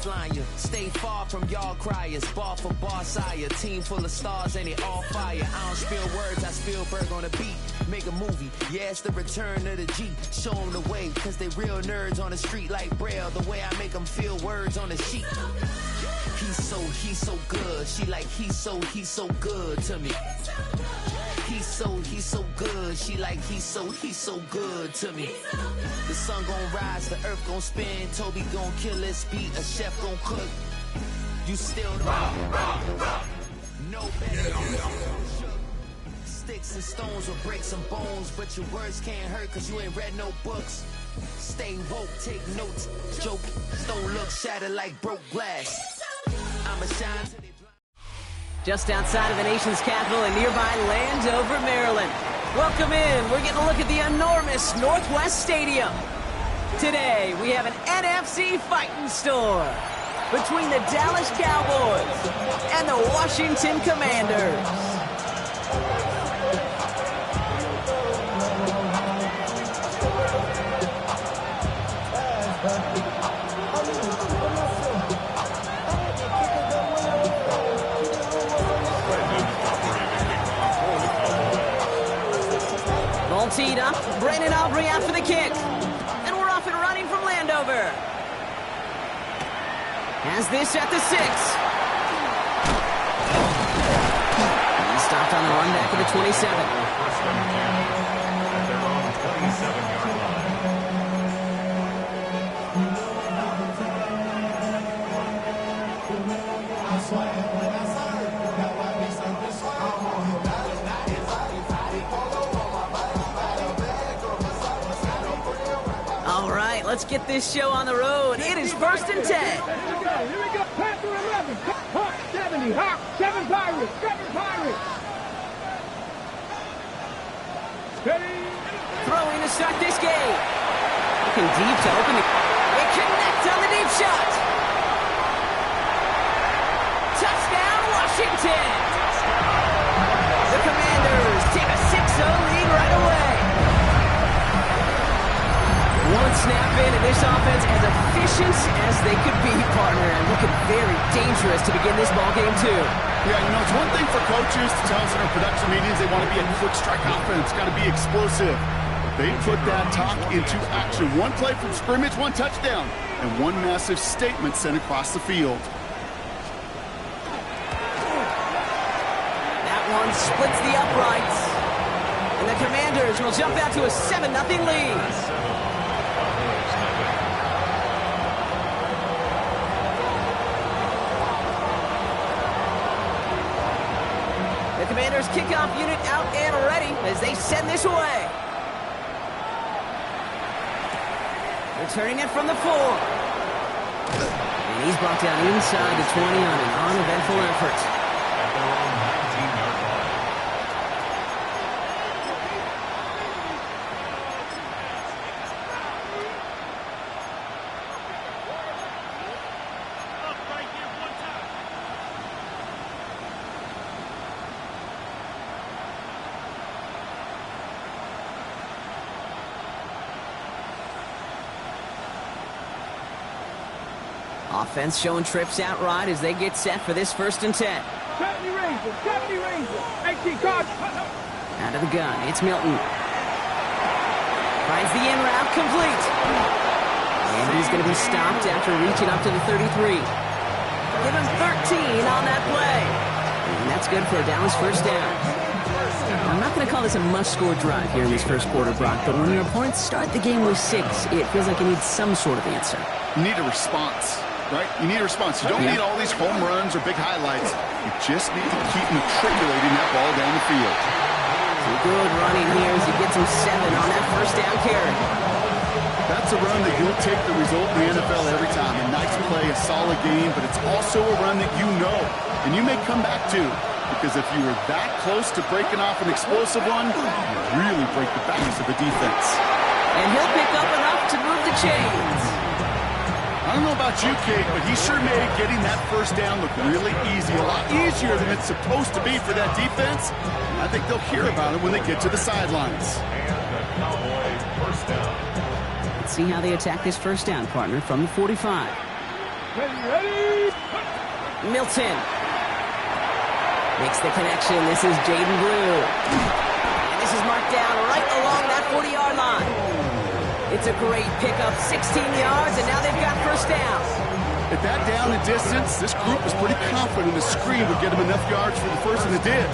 flying you. Stay far from y'all criers. Bar for bar sire. Team full of stars and they all fire. I don't spill words, I spill Berg on a beat. Make a movie, yeah, it's the return of the G. Show them the way, cause they real nerds on the street like Braille. The way I make them feel words on the sheet. He's so good. She like he's so good to me. He's so good. She like he's so good to me. The sun gon' rise, the earth gon' spin. Toby gon' kill this beat, a chef gon' cook. You still the no better. Sticks and stones will break some bones, but your words can't hurt cause you ain't read no books. Stay woke, take notes, joke, don't look shattered like broke glass. I'ma shine till they blind. Just outside of the nation's capital in nearby Landover, Maryland. Welcome in. We're getting a look at the enormous Northwest Stadium. Today, we have an NFC fighting store between the Dallas Cowboys and the Washington Commanders. Teed up, Brandon Aubrey out for the kick. And we're off and running from Landover. Has this at the 6. He stopped on the run back to the 27. Let's get this show on the road. It is 1st and 10. Here we go. Panther 11. Hawk 70. Hawk 7 Pirates. 7 Pirates. Steady. Throwing to start this game. Looking deep to open the... They connect on the deep shot. Touchdown, Washington. The Commanders take a 6-0 lead right away. One snap in, and this offense as efficient as they could be, partner, and looking very dangerous to begin this ball game too. Yeah, you know, it's one thing for coaches to tell us in our production meetings they want to be a quick strike offense, got to be explosive. They put that talk into action. One play from scrimmage, one touchdown, and one massive statement sent across the field. That one splits the uprights, and the Commanders will jump out to a 7-0 lead. The Commanders' kickoff unit out and ready as they send this away. Returning it from the 4. And he's brought down inside the 20 on an uneventful effort. Offense showing trips out right as they get set for this 1st and 10. 70 Rangers, 70 Rangers. 18 cards. Out of the gun, it's Milton. Finds the in route complete. And he's going to be stopped after reaching up to the 33. Give him 13 on that play. And that's good for a Dallas 1st down. I'm not going to call this a must-score drive here in this 1st quarter, Brock, but when your opponents start the game with 6, it feels like you need some sort of answer. You need a response. Right? You need a response. You don't need all these home runs or big highlights. You just need to keep matriculating that ball down the field. Good running here as he gets him 7 on that 1st down carry. That's a run that you'll take the result in the NFL every time. A nice play, a solid game, but it's also a run that you know and you may come back to. Because if you were that close to breaking off an explosive run, you really break the backs of the defense. And he'll pick up enough to move the chains. I don't know about you, Kate, but he sure made getting that 1st down look really easy. A lot easier than it's supposed to be for that defense. I think they'll hear about it when they get to the sidelines. Let's see how they attack this 1st down, partner, from the 45. Ready. Milton makes the connection. This is Jaden Blue. And this is marked down right along that 40-yard line. It's a great pickup, 16 yards, and now they've got first down. At that down and distance, this group was pretty confident the screen would get them enough yards for the first, and it did.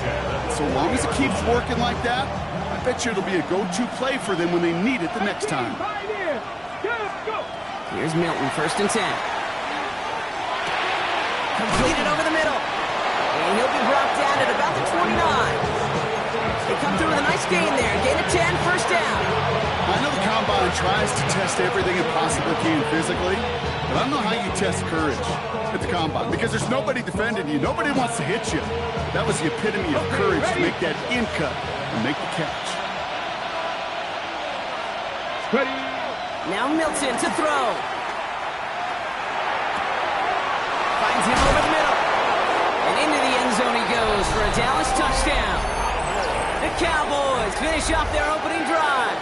So long as it keeps working like that, I bet you it'll be a go-to play for them when they need it the next time. Here's Milton, first and 10. Completed over the middle. And he'll be brought down at about the 29. They come through with a nice gain there. Gain of 10, first down. I know the Combine tries to test everything it possibly can physically, but I don't know how you test courage at the Combine because there's nobody defending you. Nobody wants to hit you. That was the epitome of courage to make that in cut and make the catch. Ready. Now Milton to throw. Finds him over the middle. And into the end zone he goes for a Dallas touchdown. The Cowboys finish off their opening drive.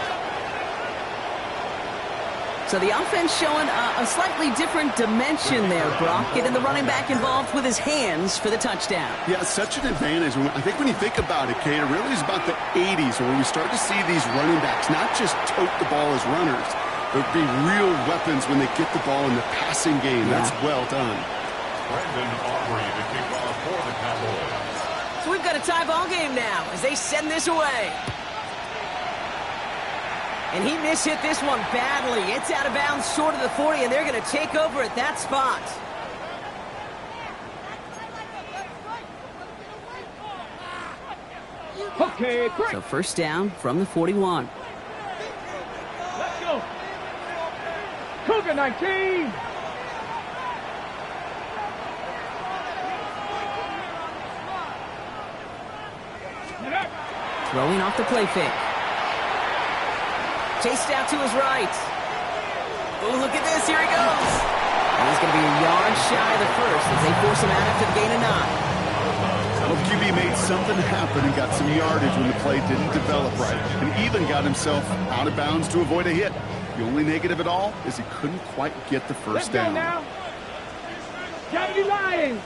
So the offense showing a slightly different dimension there, Brock, getting the running back involved with his hands for the touchdown. Yeah, such an advantage. I think when you think about it, Kate, it really is about the 80s where we start to see these running backs not just tote the ball as runners, but be real weapons when they get the ball in the passing game. Yeah. That's well done. Brandon Aubrey to kick off for the Cowboys. So we've got a tie ball game now as they send this away. And he mishit this one badly. It's out of bounds short of the 40, and they're going to take over at that spot. Okay, break. So first down from the 41. Let's go. Cougar 19. Throwing off the play fake. Chased out to his right. Oh, look at this. Here he goes. And he's going to be a yard shy of the first as they force him out after the gain of 9. Well, QB made something happen and got some yardage when the play didn't develop right, and even got himself out of bounds to avoid a hit. The only negative at all is he couldn't quite get the first down. Let's go now. Johnny Lions.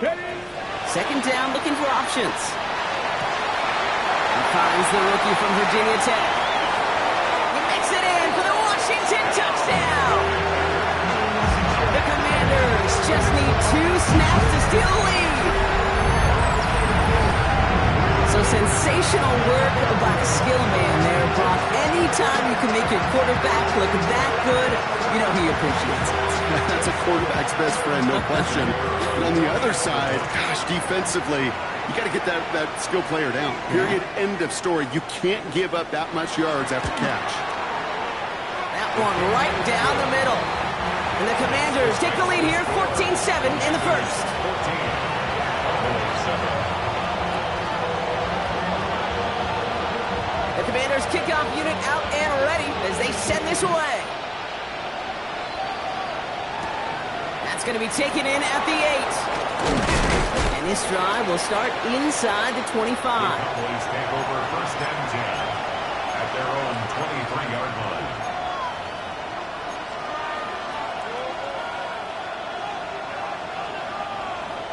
Ready. Second down, looking for options. He finds the rookie from Virginia Tech. He makes it in for the Washington touchdown. The Commanders just need 2 snaps to steal the lead. So sensational work by the skill man there, Brock. Anytime you can make your quarterback look that good, you know he appreciates it. That's a quarterback's best friend, no question. And on the other side, gosh, defensively, you got to get that skill player down. Period. End of story. You can't give up that much yards after catch. That one right down the middle. And the Commanders take the lead here, 14-7 in the first. 14. The Commanders kickoff unit out and ready as they send this away. That's going to be taken in at the 8. And this drive will start inside the 25. The Cowboys take over first and 10 at their own 23-yard line.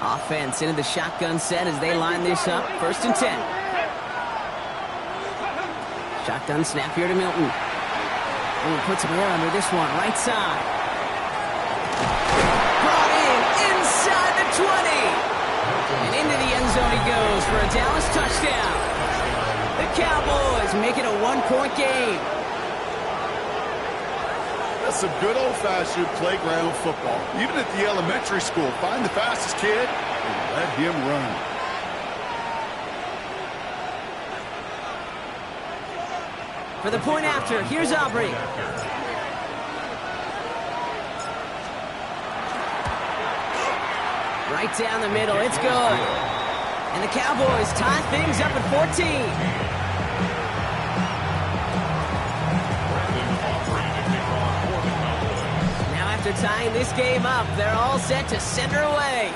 Offense into the shotgun set as they line this up. First and 10. Shotgun snap here to Milton. Oh, puts some air under this one. Right side. Brought in inside the 20. And into the end zone he goes for a Dallas touchdown. The Cowboys make it a 1-point game. That's some good old-fashioned playground football. Even at the elementary school, find the fastest kid and let him run. For the point after, here's Aubrey. Right down the middle, it's good. And the Cowboys tie things up at 14. Now after tying this game up, they're all set to send her away.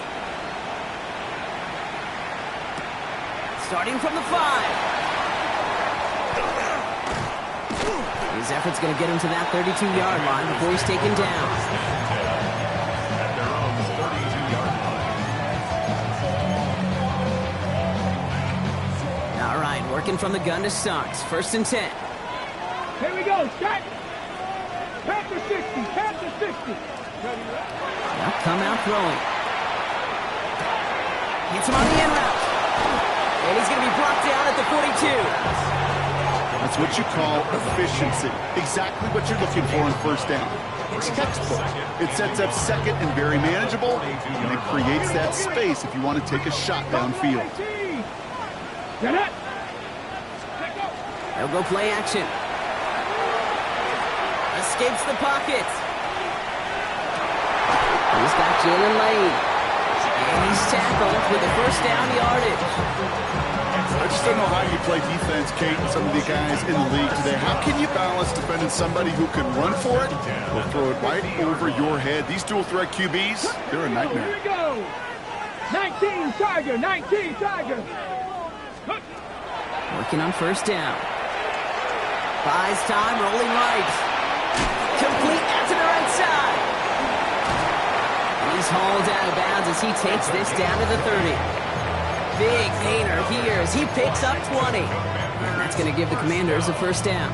Starting from the 5. His effort's going to get him to that 32-yard line before he's taken down. At their own 32-yard line. All right, working from the gun to start. 1st and 10. Here we go, shot. Panther 60, Panther 60. Now come out throwing. Hits him on the end route. And he's going to be brought down at the 42. That's what you call efficiency. Exactly what you're looking for on 1st down. It's textbook. It sets up 2nd and very manageable, and it creates that space if you want to take a shot downfield. Get it. They'll go play action. Escapes the pocket. He's got Jalen Lane. And he's tackled with the 1st down yardage. I just don't know how you play defense, Kate, and some of the guys in the league today. How can you balance defending somebody who can run for it or throw it right over your head? These dual-threat QBs, they're a nightmare. Here we go. 19 Tiger, 19 Tiger. Working on 1st down. Buys time, rolling right. Complete out to the right side. He's hauled out of bounds as he takes this down to the 30. Big gainer here as he picks up 20. And that's going to give the Commanders a 1st down.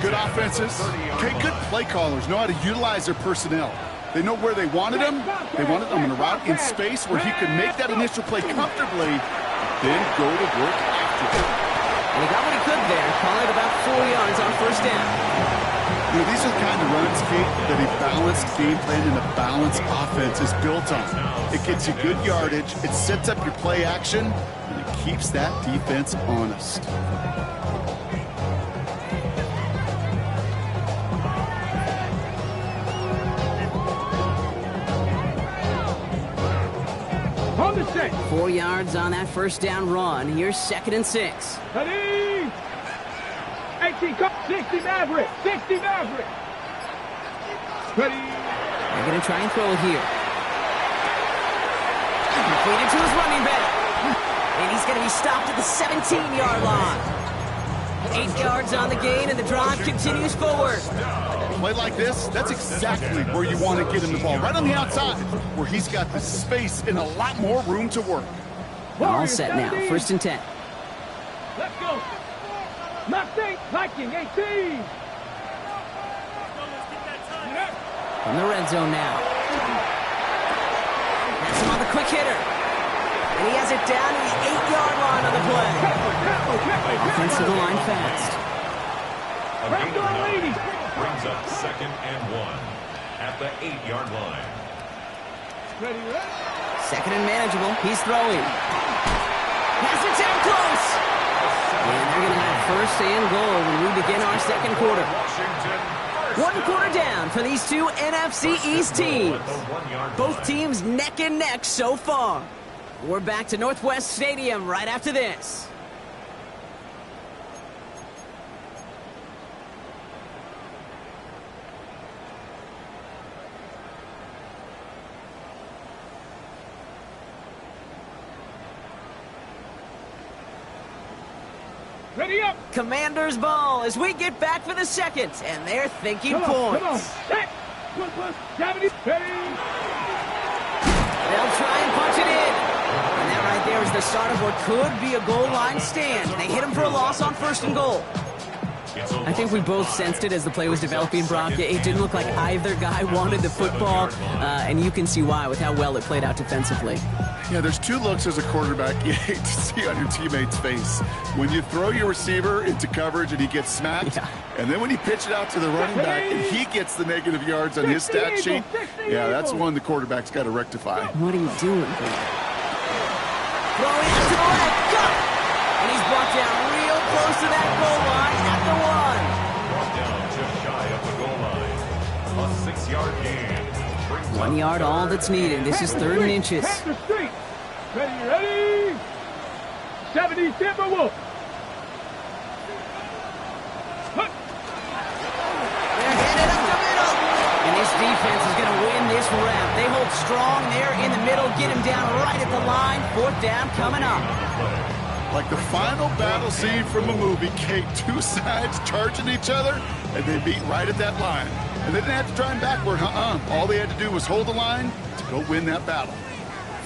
Good offenses. Okay, good play callers know how to utilize their personnel. They know where they wanted him. They wanted him in a route in space where he could make that initial play comfortably, then go to work after it. And he got what he could there. Call it about 4 yards on 1st down. You know, these are the kind of runs, Kate, that a balanced game plan and a balanced offense is built on. It gets you good yardage, it sets up your play action, and it keeps that defense honest. On the 6. 4 yards on that 1st down run. Here's 2nd and 6. Ready. 18 Cup, 60 Maverick, 60 Maverick. Ready. They're going to try and throw it here. Completed to his running back. And he's going to be stopped at the 17-yard line. 8 yards on the gain, and the drive continues forward. Play like this, that's exactly where you want to get him the ball. Right on the outside, where he's got the space and a lot more room to work. All set now, 1st and 10. Let's go. Mustang Viking 18. In the red zone now. That's him on the quick hitter. And he has it down to the 8-yard line on the play. Offensive line fast. A gain of 9 brings up 2nd and 1 at the 8-yard line. Ready. 2nd and manageable. He's throwing. Has it down close. And they're going to have 1st and goal when we begin our 2nd quarter. Washington. 1 quarter down for these two NFC East teams. Both teams neck and neck so far. We're back to Northwest Stadium right after this. Ready up. Commanders ball as we get back for the 2nd, and they're thinking Come points. on. Set. Plus 70. Ready. They'll try and punch it in. And that right there is the start of what could be a goal line stand. They hit him for a loss on 1st and goal. I think we both sensed it as the play was developing, Brock. It didn't look like either guy wanted the football, and you can see why with how well it played out defensively. Yeah, there's 2 looks as a quarterback you hate to see on your teammate's face. When you throw your receiver into coverage and he gets smacked, and then when you pitch it out to the running back and he gets the negative yards on his stat sheet, yeah, that's one the quarterback's got to rectify. What are you doing? Throwing it to the left, got it! And he's brought down real close to that goal line at the 1. Brought down just shy of the goal line. A 6-yard gain. 1 yard, all that's needed. This is 3rd and inches. Ready. 70 Timberwolves. They're headed up the middle. And this defense is going to win this round. They hold strong there in the middle, get him down right at the line. 4th down coming up. Like the final battle scene from a movie, Kate, two sides charging each other, and they beat right at that line. And they didn't have to drive backward, All they had to do was hold the line to go win that battle.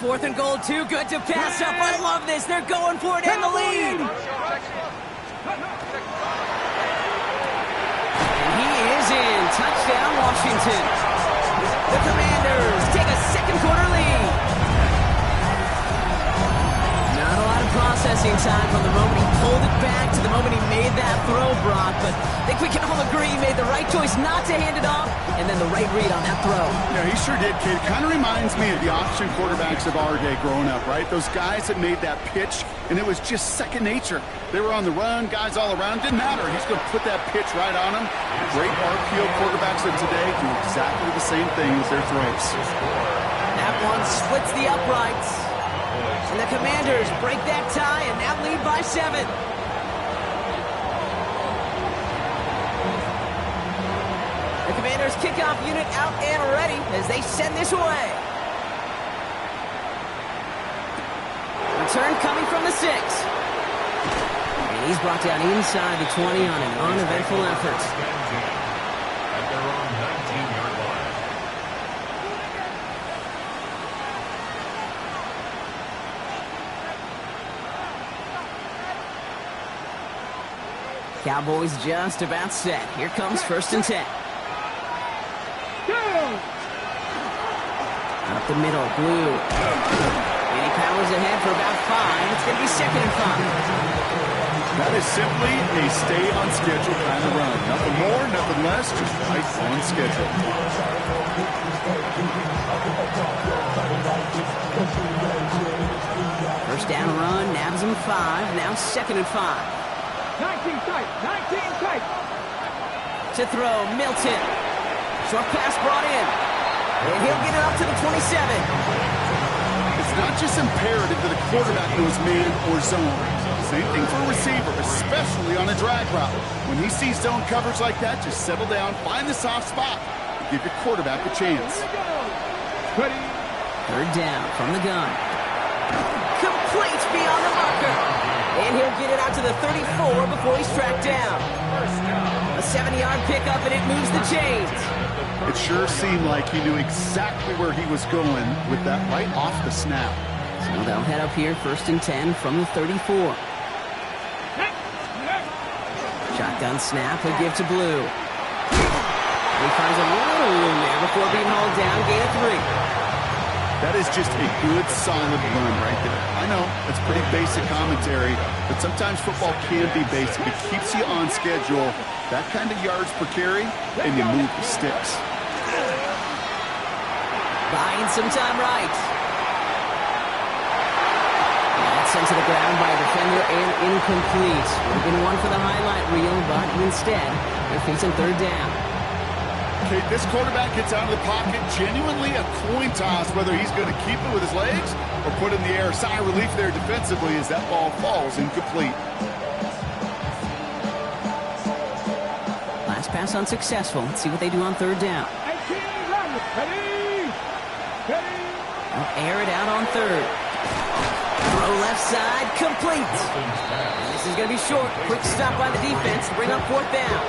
4th and goal, too good to pass up. I love this. They're going for it in the lead. And he is in. Touchdown, Washington. The Commanders take a second quarter lead. Not a lot of processing time from the moment he pulled it back to the moment he made that throw, Brock. But I think we can all agree he made the right choice not to hand it off, and then the right read on that throw. Yeah, he sure did, Kate. Kind of reminds me of the option quarterbacks of our day growing up, right? Those guys that made that pitch, and it was just second nature. They were on the run, guys all around. Didn't matter. He's going to put that pitch right on them. Great RPO quarterbacks of today do exactly the same thing with their throws. That one splits the uprights. And the Commanders break that tie and now lead by 7. The Commanders kickoff unit out and ready as they send this away. Return coming from the 6. And he's brought down inside the 20 on an uneventful effort. At their own 19-yard line. Cowboys just about set. Here comes 1st and 10. Up the middle, Blue. And he powers ahead for about 5. It's going to be 2nd and 5. That is simply a stay on schedule kind of run. Nothing more, nothing less, just right on schedule. First down run, nabs him 5. Now 2nd and 5. 19 tight, 19 tight. To throw, Milton. Short pass brought in. And he'll get it up to the 27. It's not just imperative that a quarterback knows man or zone. Same thing for a receiver, especially on a drag route. When he sees zone coverage like that, just settle down, find the soft spot, and give your quarterback a chance. Ready. 3rd down from the gun. Complete beyond the marker. And he'll get it out to the 34 before he's tracked down. A 70-yard pickup, and it moves the chains. It sure seemed like he knew exactly where he was going with that right off the snap. So they'll head up here, 1st and 10 from the 34. Shotgun snap, a give to Blue. He finds a little room there before being hauled down, gain of 3. That is just a good, solid run right there. I know, it's pretty basic commentary, but sometimes football can be basic. It keeps you on schedule, that kind of yards per carry, and you move the sticks. Buying some time right. That's sent to the ground by a defender and incomplete. Would have been one for the highlight reel, but instead, they're facing 3rd down. Okay, this quarterback gets out of the pocket, genuinely a coin toss whether he's going to keep it with his legs or put it in the air. Sigh of relief there defensively as that ball falls incomplete. Last pass unsuccessful. Let's see what they do on 3rd down. Ready. Ready. They'll air it out on 3rd. Throw left side, complete. And this is going to be short. Quick stop by the defense to bring up 4th down.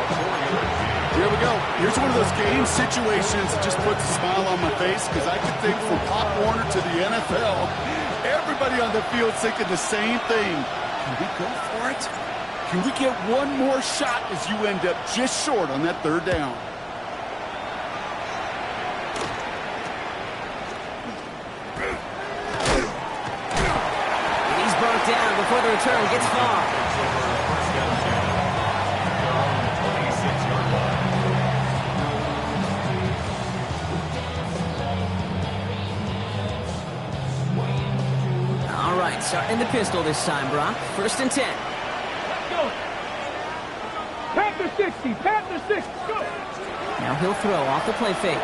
Here we go. Here's one of those game situations that just puts a smile on my face because I can think from Pop Warner to the NFL, everybody on the field thinking the same thing. Can we go for it? Can we get one more shot as you end up just short on that 3rd down? And he's brought down before the return gets far. Starting the pistol this time, Brock. 1st and 10. Let's go. Panther 60. Panther 60. Go. Now he'll throw off the play fake.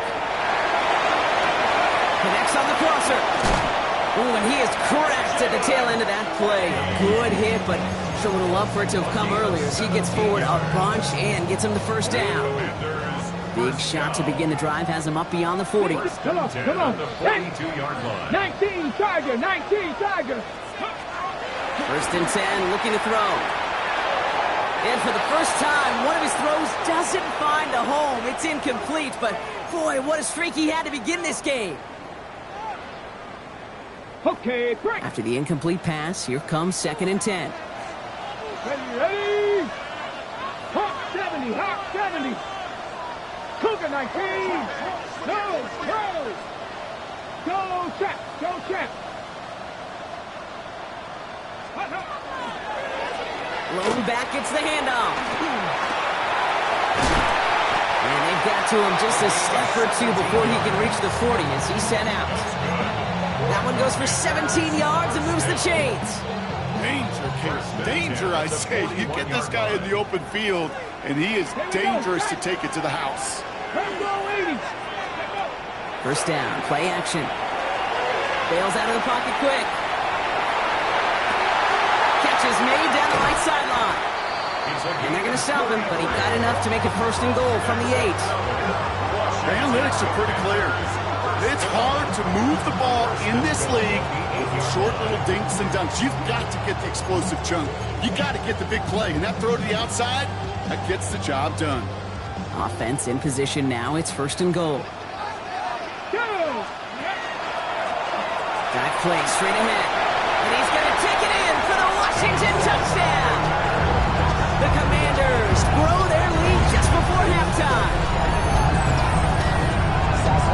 Connects on the crosser. Ooh, and he is cracked at the tail end of that play. Good hit, but sure would have loved for it to have come earlier as he gets forward a bunch and gets him the 1st down. Big shot to begin the drive has him up beyond the 40. Come on. The 42-yard line. 19 Tiger. 19 Tiger. First and 10, looking to throw. And for the first time, one of his throws doesn't find a home. It's incomplete, but boy, what a streak he had to begin this game. Okay, break. After the incomplete pass, here comes 2nd and 10. Ready? Hawk 70, Hawk 70. Cougar 19. No, go. Go, check, go, check. Lone back gets the handoff. And they've got to him just a step or two before he can reach the 40 as he set out. That one goes for 17 yards and moves the chains. Danger, Case. Danger, I say. You get this guy in the open field, and he is dangerous to take it to the house. First down, play action. Bails out of the pocket quick. Catch is made down the right sideline. And they're going to stop him, but he got enough to make it 1st and goal from the 8. The analytics are pretty clear. It's hard to move the ball in this league with short little dinks and dunks. You've got to get the explosive chunk. You got to get the big play. And that throw to the outside, that gets the job done. Offense in position now. It's 1st and goal. Dive play straight ahead. And he's going to take it in for the Washington touchdown. The Commanders grow their lead just before halftime.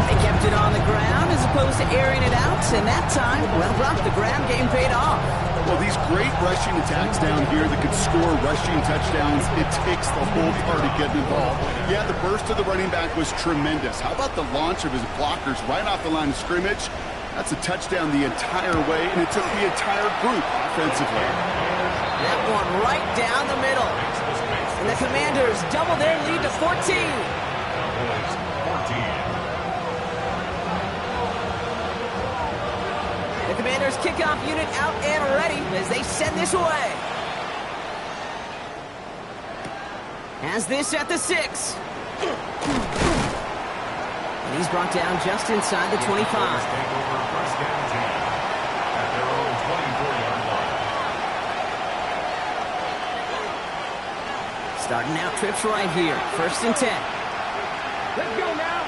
They kept it on the ground as opposed to airing it out, and that time, well, Brock, the ground game paid off. Well, these great rushing attacks down here that could score rushing touchdowns, it takes the whole party getting involved. Yeah, the burst of the running back was tremendous. How about the launch of his blockers right off the line of scrimmage? That's a touchdown the entire way, and it took the entire group offensively. That one right down the middle. And the Commanders double their lead to 14. The Commanders kickoff unit out and ready as they send this away. Has this at the 6. And he's brought down just inside the 25. Starting out trips right here. 1st and 10. Let's go now.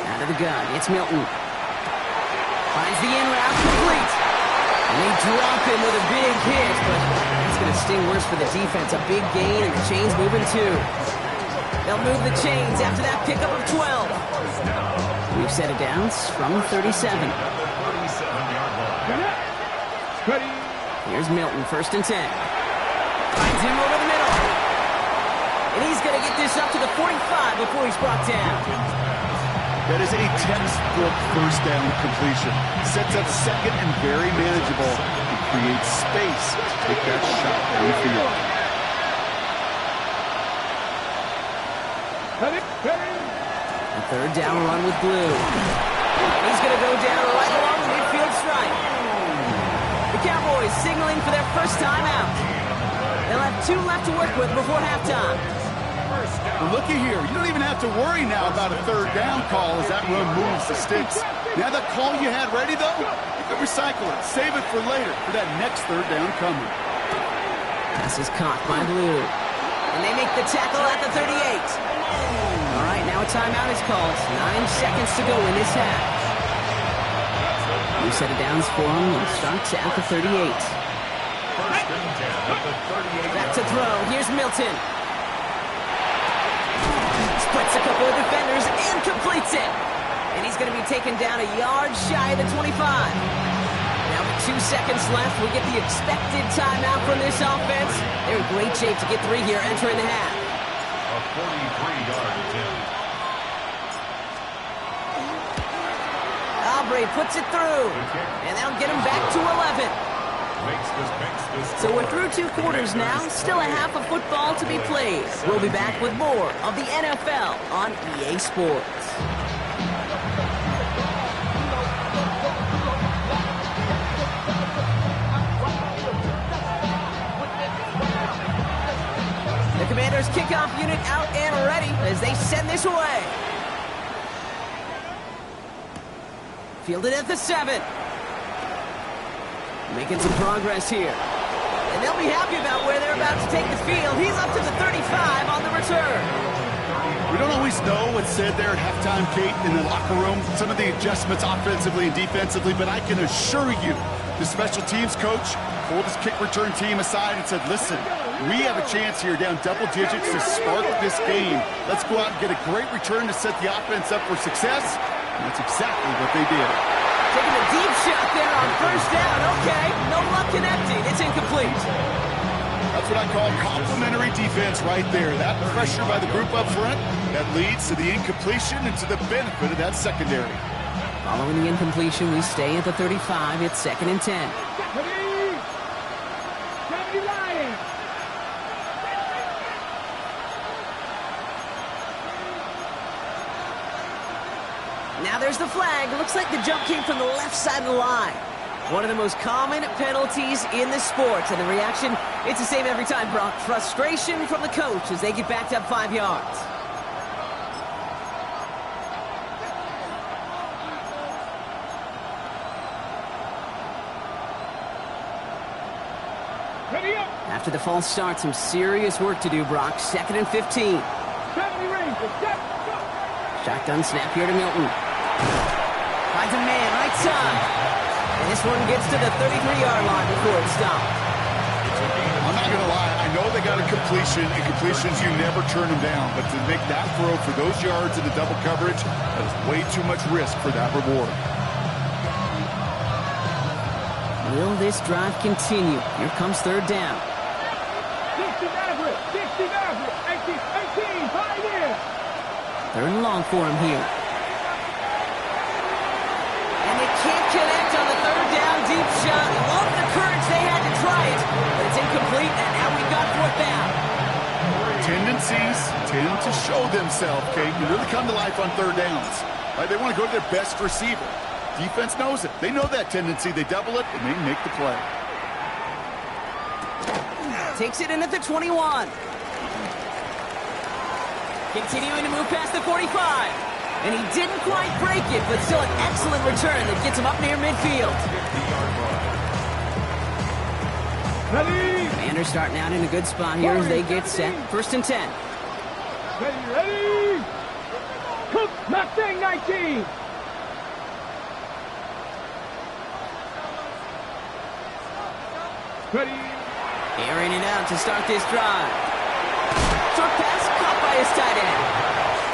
Out of the gun, it's Milton. Finds the in route complete. And they drop him with a big hit, but it's going to sting worse for the defense. A big gain, and the chains moving too. They'll move the chains after that pickup of 12. We've set it down from 37. Here's Milton, 1st and 10. Finds him over the middle. And he's going to get this up to the 45 before he's brought down. That is a textbook first down completion. Sets up second and very manageable and creates space to take that shot downfield. A 3rd down run with Blue. He's going to go down right along the midfield stripe. The Cowboys signaling for their first time out. They'll have 2 left to work with before halftime. Well, looky here. You don't even have to worry now about a 3rd down call as that run moves the sticks. Now that call you had ready, though, you can recycle it. Save it for later for that next 3rd down coming. Pass is caught by Blue. And they make the tackle at the 38. All right, now a timeout is called. 9 seconds to go in this half. New set of downs for him. It starts at the 38. Back to throw. Here's Milton. Splits a couple of defenders and completes it. And he's going to be taken down a yard shy of the 25. Now with 2 seconds left, we get the expected timeout from this offense. They're in great shape to get 3 here entering the half. A 43-yard attempt. Aubrey puts it through. And that'll get him back to 11. So we're through 2 quarters now. Still a half of football to be played. We'll be back with more of the NFL on EA Sports. The Commanders kickoff unit out and ready as they send this away. Fielded at the 7. Making some progress here. And they'll be happy about where they're about to take the field. He's up to the 35 on the return. We don't always know what's said there at halftime, Kate, in the locker room. Some of the adjustments offensively and defensively, but I can assure you the special teams coach pulled his kick return team aside and said, listen, we have a chance here down double digits to spark this game. Let's go out and get a great return to set the offense up for success. And that's exactly what they did. Taking a deep shot there on first down. Okay, no luck connecting. It's incomplete. That's what I call complimentary defense right there. That pressure by the group up front, that leads to the incompletion and to the benefit of that secondary. Following the incompletion, we stay at the 35. It's 2nd and 10. 70 Lions. Now there's the flag. Looks like the jump came from the left side of the line. One of the most common penalties in the sport. And the reaction, it's the same every time, Brock. Frustration from the coach as they get backed up 5 yards. Ready up. After the false start, some serious work to do, Brock. 2nd and 15. 70 Rangers. Set. Go. Shotgun snap here to Milton. Finds a man, right side. And this one gets to the 33-yard line before it stops. I'm not going to lie. I know they got a completion, and completions, you never turn them down. But to make that throw for those yards in the double coverage, that is way too much risk for that reward. Will this drive continue? Here comes 3rd down. 60 Maverick. 60 Maverick. 18. Pioneer. 3rd and long for him here. And they can't connect on the 3rd down deep shot. Love the courage they had to try it, but it's incomplete, and now we've got 4th down. Tendencies tend to show themselves, Kate, and really come to life on 3rd downs. Right? They want to go to their best receiver. Defense knows it. They know that tendency. They double it, and they make the play. Takes it in at the 21. Continuing to move past the 45. And he didn't quite break it, but still an excellent return that gets him up near midfield. Ready. Commanders starting out in a good spot here as they get set. 1st and 10. Ready. Cook. Mustang 19. Ready. Airing it out to start this drive. Short pass caught by his tight end.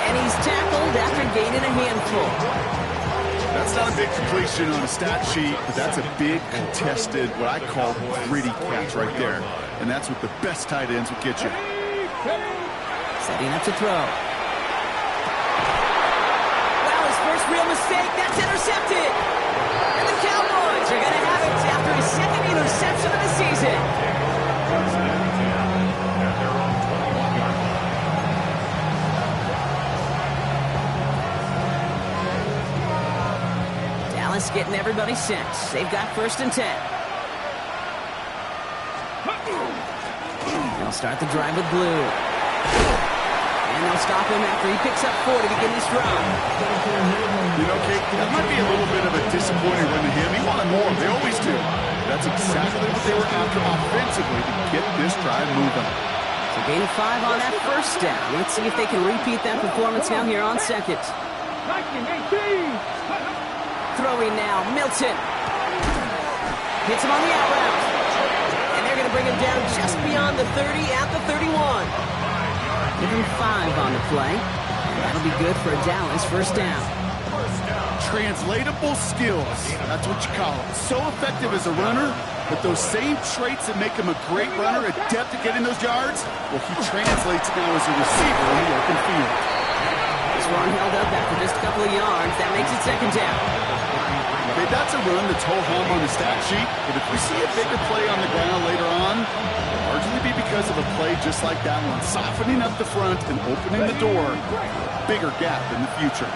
And he's tackled after gaining a handful. That's not a big completion on a stat sheet, but that's a big contested, what I call gritty catch right there. And that's what the best tight ends will get you. Setting up to throw. Well, his first real mistake, that's intercepted. And the Cowboys are going to have it after his 2nd interception of the season. Dallas getting everybody set. They've got 1st and 10. They'll start the drive with Blue. And they'll stop him after he picks up 4 to begin this drive. You know, Kate, that might be a little bit of a disappointing run to him. He wanted more. They always do. That's exactly what they were after offensively to get this drive moving. So gain of 5 on that 1st down. Let's see if they can repeat that performance now here on 2nd. 19. Throwing now, Milton. Hits him on the out route. And they're going to bring him down just beyond the 30 at the 31. Give him 5 on the play. And that'll be good for a Dallas 1st down. Translatable skills. That's what you call it. So effective as a runner, but those same traits that make him a great runner, adept at getting those yards, well, he translates now as a receiver in the open field. This run held up after just a couple of yards. That makes it 2nd down. Okay, that's a run that's ho-hum on the stat sheet, but if we see a bigger play on the ground later on, it'll largely be because of a play just like that one, softening up the front and opening the door for a bigger gap in the future.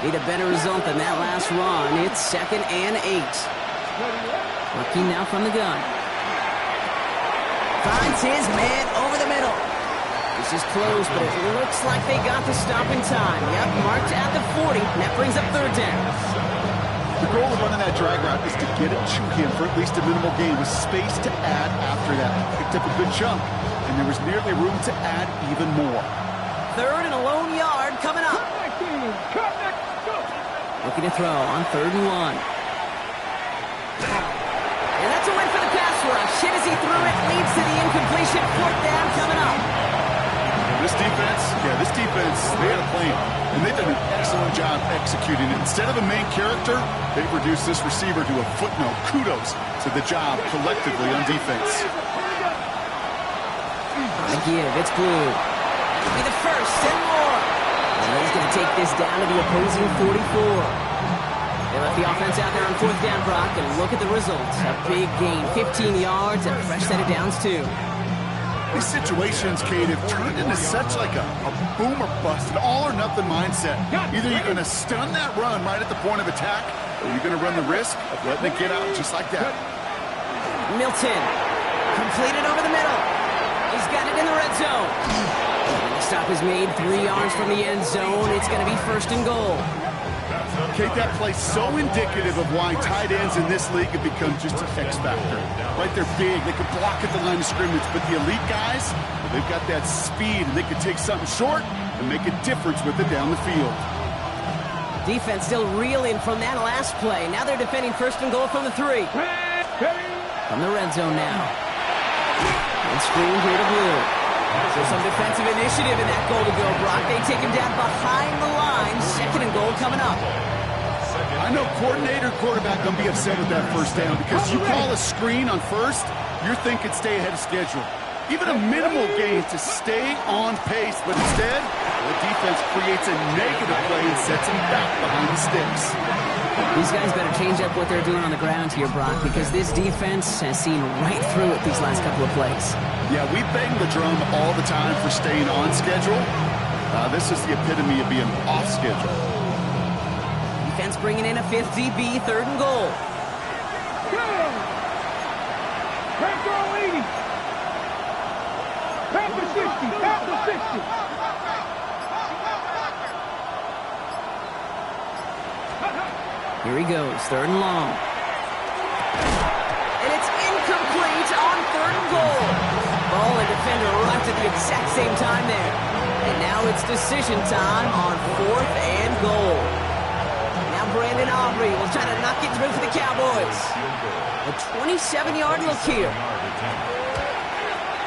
Need a better result than that last run. It's 2nd and 8. Working now from the gun. Finds his man over the middle. This is close, but it looks like they got the stop in time. Yep, marked at the 40. And that brings up 3rd down. The goal of running that drag route is to get it to him for at least a minimal gain with space to add after that. Picked up a good chunk, and there was nearly room to add even more. Third and a lone yard coming up. Looking to throw on 3rd and 1. And that's a win for the pass rush. Hit as he threw it, leads to the incompletion. 4th down coming up. This defense, they had a plan, and they've done an excellent job executing it. Instead of a main character, they've reduced this receiver to a footnote. Kudos to the job collectively on defense. On a give, it's Blue. Could be the first and more. And he's going to take this down to the opposing 44. They left the offense out there on 4th down, Brock, and look at the results. A big gain, 15 yards, and a fresh set of downs, too. These situations, Kate, have turned into such like a boom or bust, an all-or-nothing mindset. Either you're going to stun that run right at the point of attack, or you're going to run the risk of letting it get out just like that. Milton, completed over the middle. He's got it in the red zone. The stop is made 3 yards from the end zone. It's going to be 1st and goal. Kate, that play so indicative of why tight ends in this league have become just an X factor. Right, they're big, they can block at the line of scrimmage, but the elite guys, well, they've got that speed, and they can take something short and make a difference with it down the field. Defense still reeling from that last play. Now they're defending 1st and goal from the 3. From the red zone now. And screen here to Blue. So some defensive initiative in that goal to go, Brock. They take him down behind the line. 2nd and goal coming up. I know coordinator, quarterback going to be upset with that 1st down because you call a screen on 1st, you're thinking stay ahead of schedule. Even a minimal gain to stay on pace, but instead, the defense creates a negative play and sets him back behind the sticks. These guys better change up what they're doing on the ground here, Brock, because this defense has seen right through it these last couple of plays. Yeah, we bang the drum all the time for staying on schedule. This is the epitome of being off schedule. Defense bringing in a 5th DB, 3rd and goal. Pressure on 80. Back to 60. Back to 60. Here he goes, 3rd and long. And it's incomplete on 3rd and goal. Ball and defender arrived at the exact same time there. And now it's decision time on 4th and goal. Now Brandon Aubrey will try to knock it through for the Cowboys. A 27-yard look here.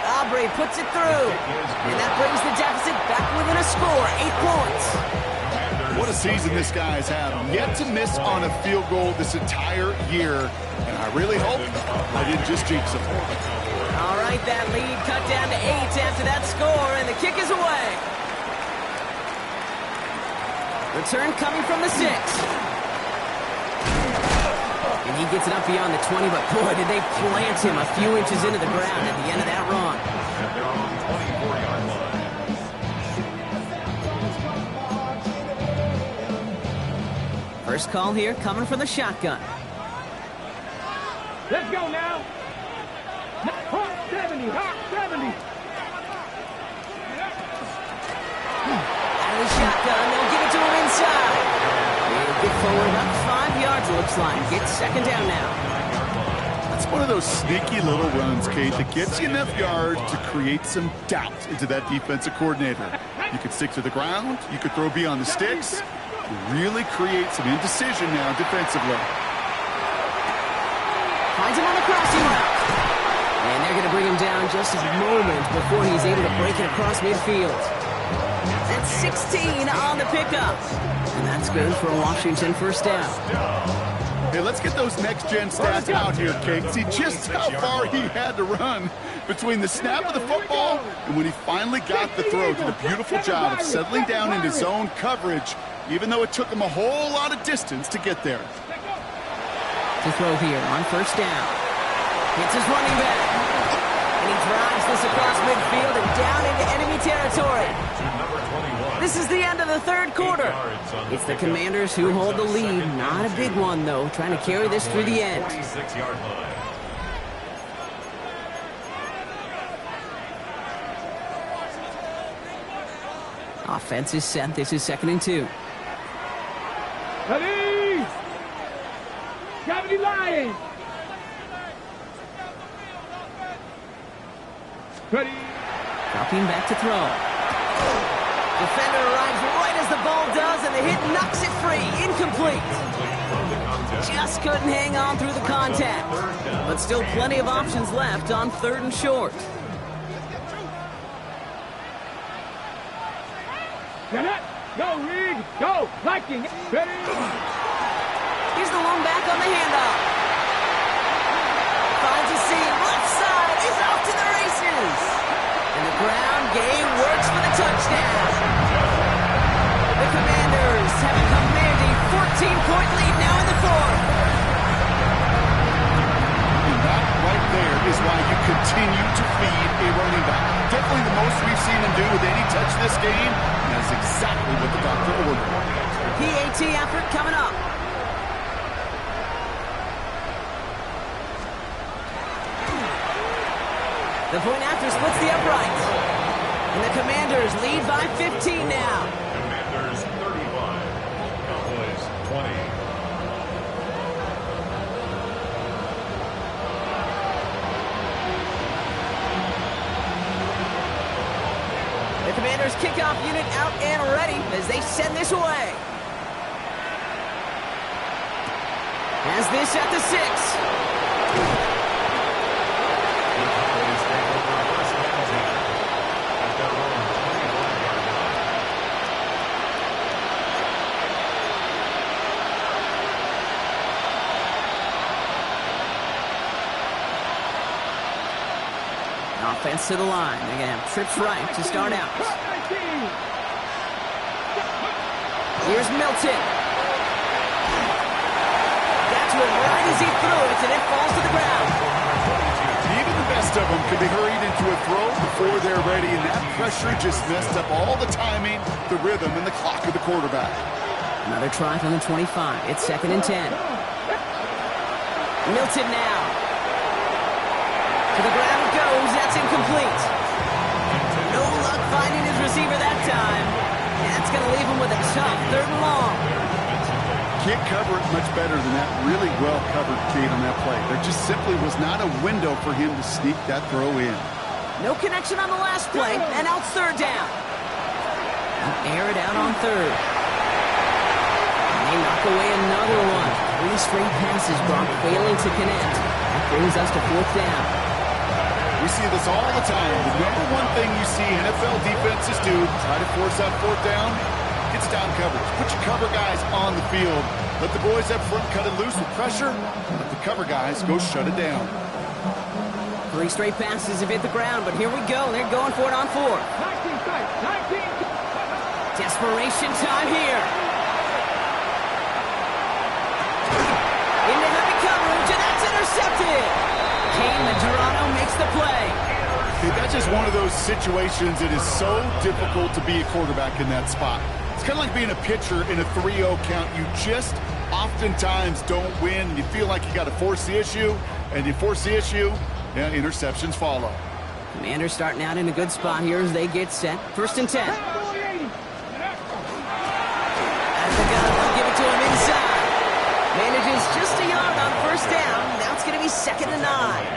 Aubrey puts it through. And that brings the deficit back within a score, 8 points. What a season this guy's had. Yet to miss on a field goal this entire year. And I really hope I didn't just jinx him. All right, that lead cut down to 8 after that score, and the kick is away. Return coming from the 6. And he gets it up beyond the 20, but boy, did they plant him a few inches into the ground at the end of that run. And they're on the 24-yard line. First call here coming from the shotgun. Let's go now. Hawk 70. Hawk 70. Out of the shotgun, they'll give it to him inside. He'll get forward up 5 yards, it looks like. Get 2nd down now. That's one of those sneaky little runs, Kate, that gets you enough yards to create some doubt into that defensive coordinator. You could stick to the ground. You could throw beyond the sticks. Really create some indecision now defensively. Finds him on the crossing route. And they're going to bring him down just a moment before he's able to break it across midfield. That's 16 on the pickup. And that's good for a Washington 1st down. Hey, let's get those next-gen stats out here, Kate. See just how far he had to run between the snap of the football and when he finally got the throw. Did a beautiful job of settling down into zone coverage, even though it took him a whole lot of distance to get there. To throw here on 1st down. Hits his running back. And he drives this across midfield and down into enemy territory. This is the end of the 3rd quarter. It's the Commanders who hold the lead. Not a big one, though, trying to carry this through the end. 26-yard line. Offense is set. This is 2nd and 2. Ready. 70 Lions. Ready. Dropping back to throw. Defender arrives right as the ball does, and the hit knocks it free. Incomplete. Just couldn't hang on through the contact. But still plenty of options left on 3rd and short. Get it. Go, Reed. Go. Liking. Ready. Here's the long back on the handoff. Finds a seam. Left side. He's off to the races. And the ground game works for the touchdown. The Commanders have a commanding 14-point lead now in the 4th. And that right there is why you continue to feed a running back. Definitely the most we've seen him do with any touch this game. And that's exactly what the doctor ordered. PAT effort coming up. The point after splits the uprights. And the Commanders lead by 15 now. Commanders 35, Cowboys 20. The Commanders kickoff unit out and ready as they send this away. Has this at the 6. Offense to the line. Again, trips right to start out. Here's Milton. That's one right as he threw it, and it falls to the ground. Even the best of them can be hurried into a throw before they're ready, and that pressure just messed up all the timing, the rhythm, and the clock of the quarterback. Another try from the 25. It's 2nd and 10. Milton now. To the ground it goes. That's incomplete. No luck finding his receiver that time. That's going to leave him with a tough 3rd and long. Can't cover it much better than that really well-covered kid on that play. There just simply was not a window for him to sneak that throw in. No connection on the last play, and out 3rd down. And air it out on 3rd. And they knock away another one. 3 straight passes, Brock failing to connect. That brings us to 4th down. We see this all the time. The number one thing you see NFL defenses do, try to force that 4th down, gets down coverage. Put your cover guys on the field. Let the boys up front cut it loose with pressure. Let the cover guys go shut it down. 3 straight passes have hit the ground, but here we go. They're going for it on 4. 19 sight. 19. Desperation time here. Into heavy coverage, and that's intercepted. Kane Medrano makes the play. That's just one of those situations. It is so difficult to be a quarterback in that spot. It's kind of like being a pitcher in a 3-0 count. You just oftentimes don't win. You feel like you got to force the issue, and you force the issue, and interceptions follow. Commanders starting out in a good spot here as they get set. 1st and 10. As the gun will give it to him inside. Manages just a yard on 1st down. Now it's going to be 2nd and 9.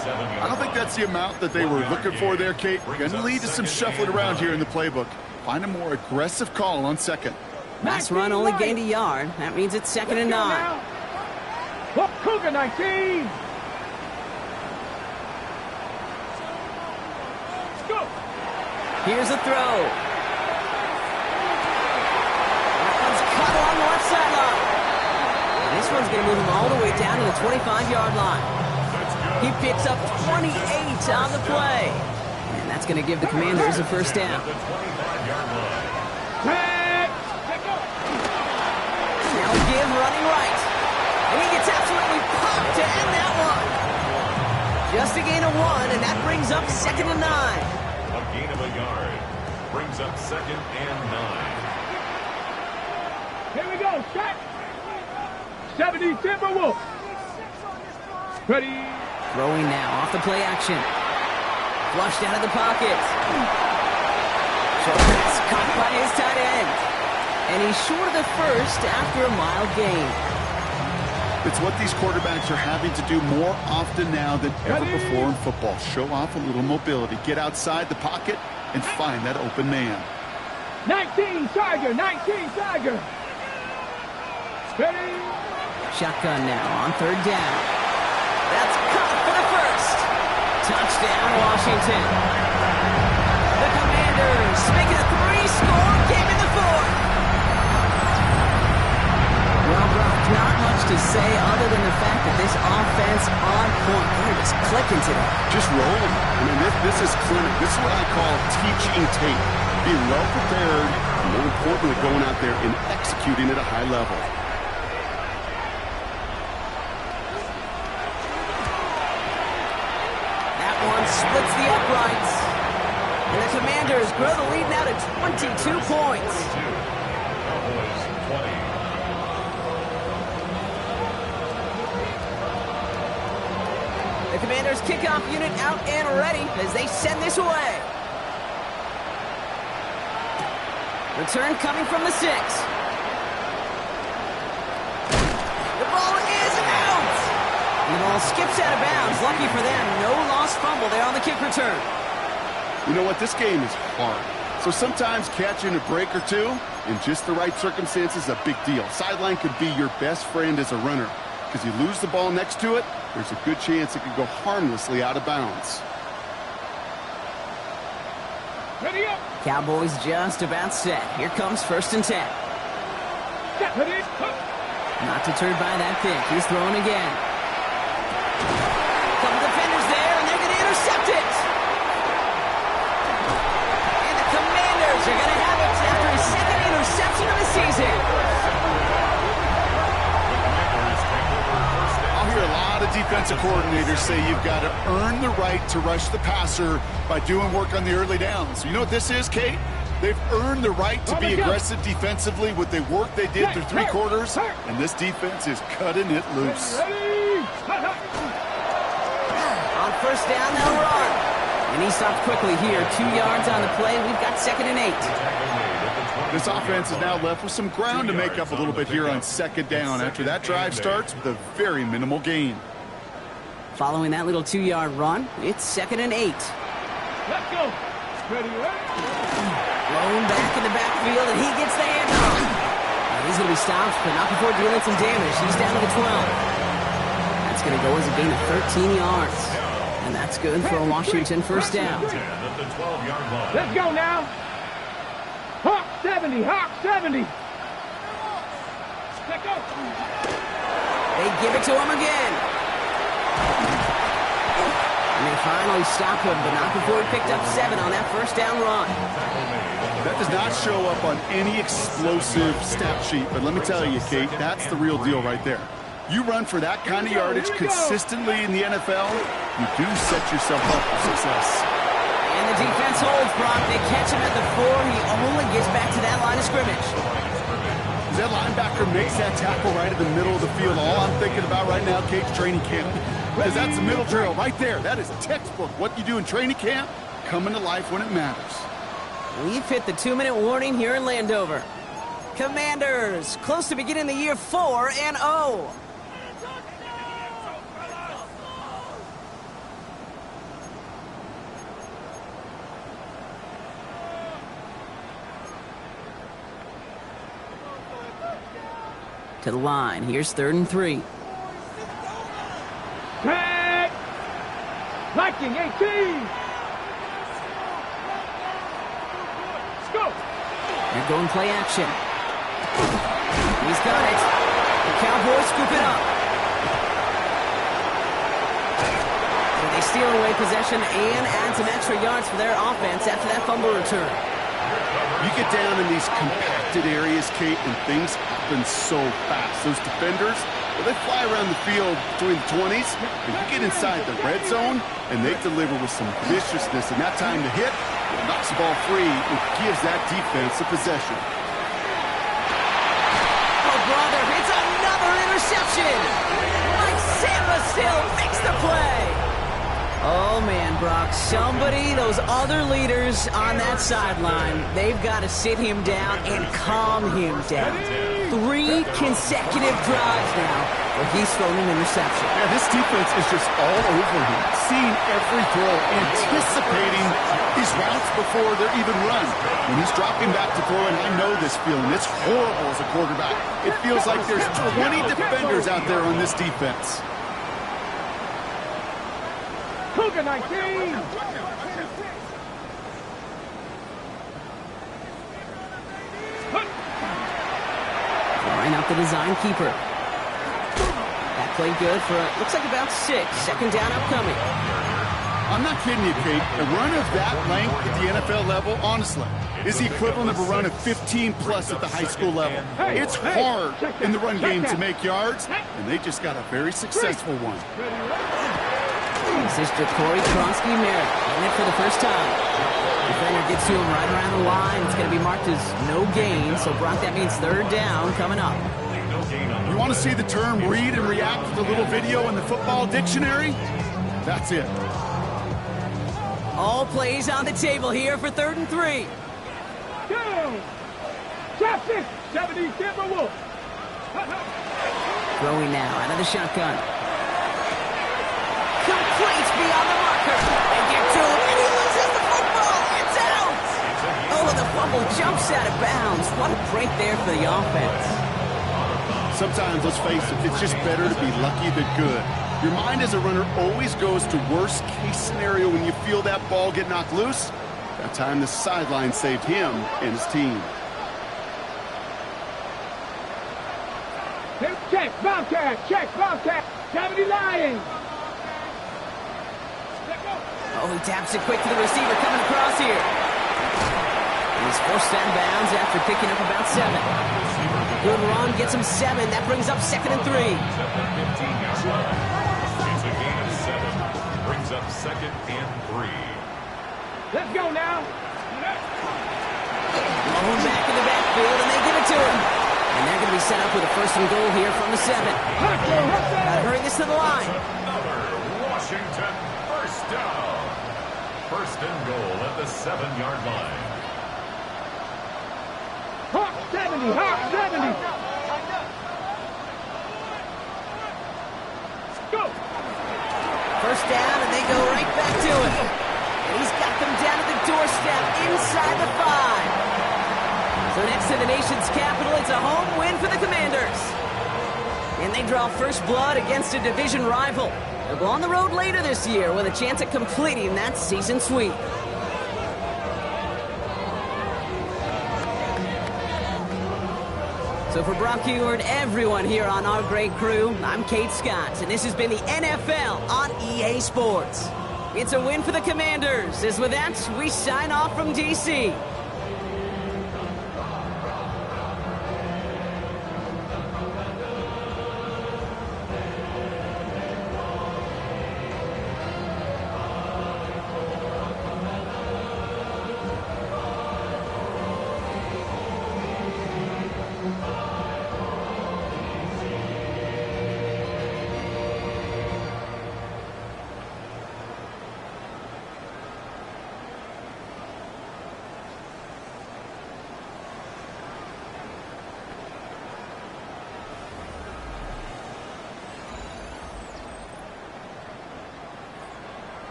I don't think that's the amount that they were looking for there, Kate. Going to lead to some shuffling around here in the playbook. Find a more aggressive call on 2nd. Last run only gained a yard. That means it's 2nd and 9. Cougar 19. Go. Here's a throw. That one's cut along the left sideline. And this one's going to move him all the way down to the 25-yard line. He picks up 28 on the play. And that's going to give the Commanders a 1st down. Now give running right. And he gets absolutely popped to end that one. Just a gain of 1, and that brings up 2nd and 9. A gain of a yard brings up 2nd and 9. Here we go. Shot. 70 Timberwolves. Ready. Throwing now off the play action. Flushed out of the pocket. Short pass caught by his tight end. And he's short of the 1st after a mild gain. It's what these quarterbacks are having to do more often now than ever before in football. Show off a little mobility. Get outside the pocket and find that open man. 19 Tiger, 19 Tiger. Steady. Shotgun now on third down. That's caught for the first. Touchdown, Washington. The Commanders make it a 3-score game in the fourth. Well, Brock, not much to say other than the fact that this offense on point. They're just clicking today. Just rolling. I mean, this is clinic. This is what I call teaching tape. Being well prepared, and more importantly, going out there and executing at a high level. That one splits the uprights. And the Commanders grow the lead now to 22 points. Cowboys 20. The Commanders' kickoff unit out and ready as they send this away. Return coming from the 6. The ball is out! And the ball skips out of bounds. Lucky for them, no lost fumble there on the kick return. You know what? This game is hard. So sometimes catching a break or two in just the right circumstances is a big deal. Sideline could be your best friend as a runner. Because you lose the ball next to it, there's a good chance it could go harmlessly out of bounds. Ready up. Cowboys just about set. Here comes 1st and 10. Ready. Not deterred by that pick. He's throwing again. Couple defenders there, and they're going to intercept it. And the Commanders are going to have it after his second interception of the season. I'll hear a lot of defensive coordinators say you've got to earn the right to rush the passer by doing work on the early downs. You know what this is, Kate? They've earned the right to be aggressive defensively with the work they did through 3 quarters, and this defense is cutting it loose. On 1st down, they'll run. And he stopped quickly here. 2 yards on the play. We've got 2nd and 8. This offense is now left with some ground to make up a little bit here on 2nd down after that drive starts with a very minimal gain. Following that little 2-yard run, it's 2nd and 8. Let's go. Ready, Blown back in the backfield, and he gets the handoff. And he's going to be stopped, but not before dealing some damage. He's down to the 12. That's going to go as a gain of 13 yards. And that's good for a Washington 1st down. Let's go now. Hawk 70, Hawk 70. Let's go. They give it to him again. And they finally stop him, but not before he picked up 7 on that 1st down run. That does not show up on any explosive stat sheet, but let me tell you, Kate, that's the real deal right there. You run for that kind of yardage consistently in the NFL, you do set yourself up for success. And the defense holds, Brock. They catch him at the 4. He only gets back to that line of scrimmage. That linebacker makes that tackle right in the middle of the field. All I'm thinking about right now, Kate's training camp. Because that's the middle drill right there. That is textbook. What you do in training camp, coming to life when it matters. We've hit the 2-minute warning here in Landover. Commanders, close to beginning the year 4-0. To the line. Here's 3rd and 3. Tag. Viking 18. Let's go. They're going play action. He's got it. The Cowboys scoop it up. And they steal away possession and add some extra yards for their offense after that fumble return. You get down in these compacted areas, Kate, and things happen so fast. Those defenders, well, they fly around the field between the 20s, and you get inside the red zone, and they deliver with some viciousness. And that time to hit, it knocks the ball free and gives that defense a possession. Oh, brother, it's another interception. Mike Samba still makes the play. Oh, man, Brock, those other leaders on that sideline, they've got to sit him down and calm him down. 3 consecutive drives now where he's thrown an interception. Yeah, this defense is just all over him, seeing every throw, anticipating these routes before they're even run. When he's dropping back to throw, and I know this feeling, it's horrible as a quarterback. It feels like there's 20 defenders out there on this defense. Cougar 19. Line out the design keeper. That played good for, looks like about 6. Second down upcoming. I'm not kidding you, Kate. A run of that length at the NFL level, honestly, is the equivalent of a run of 15-plus at the high school level. It's hard in the run game to make yards, and they just got a very successful one. This is Jacory Kronsky-Merritt, in it for the first time. Defender gets to him right around the line. It's going to be marked as no gain, so Brock, that means third down coming up. You want to see the term read and react with a little video in the football dictionary? That's it. All plays on the table here for 3rd and 3. Down. Trap 6. 70 Timberwolves. Throwing now out of the shotgun. Complete beyond the marker. They get to him, and he loses the football. It's out. Oh, the fumble jumps out of bounds. What a break there for the offense. Sometimes, let's face it, it's just better to be lucky than good. Your mind as a runner always goes to worst case scenario when you feel that ball get knocked loose. That time the sideline saved him and his team. Check, Bobcat, check, Bobcat. 70 Lions. Oh, he taps it quick to the receiver coming across here. And he's forced out of bounds after picking up about 7. Good run, gets him 7. That brings up 2nd and 3. It's a gain of 7. Brings up 2nd and 3. Let's go now. Blown back in the backfield, and they give it to him. And they're going to be set up with a 1st and goal here from the 7. Gotta hurry this to the line. Another Washington 1st down. 1st and goal at the 7-yard line. Hawk 70, Hawk 70. Go. 1st down, and they go right back to it. And he's got them down at the doorstep inside the 5. So next to the nation's capital, it's a home win for the Commanders. And they draw first blood against a division rival. They'll go on the road later this year with a chance at completing that season sweep. So for Brock Huard, everyone here on our great crew, I'm Kate Scott, and this has been the NFL on EA Sports. It's a win for the Commanders, as with that, we sign off from D.C.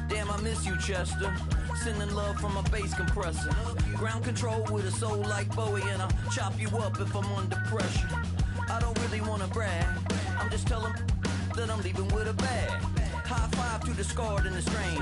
Damn, I miss you, Chester. Sending love from a bass compressor. Ground control with a soul like Bowie, and I'll chop you up if I'm under pressure. I don't really want to brag. I'm just telling that I'm leaving with a bag. High five to the scarred and the strained.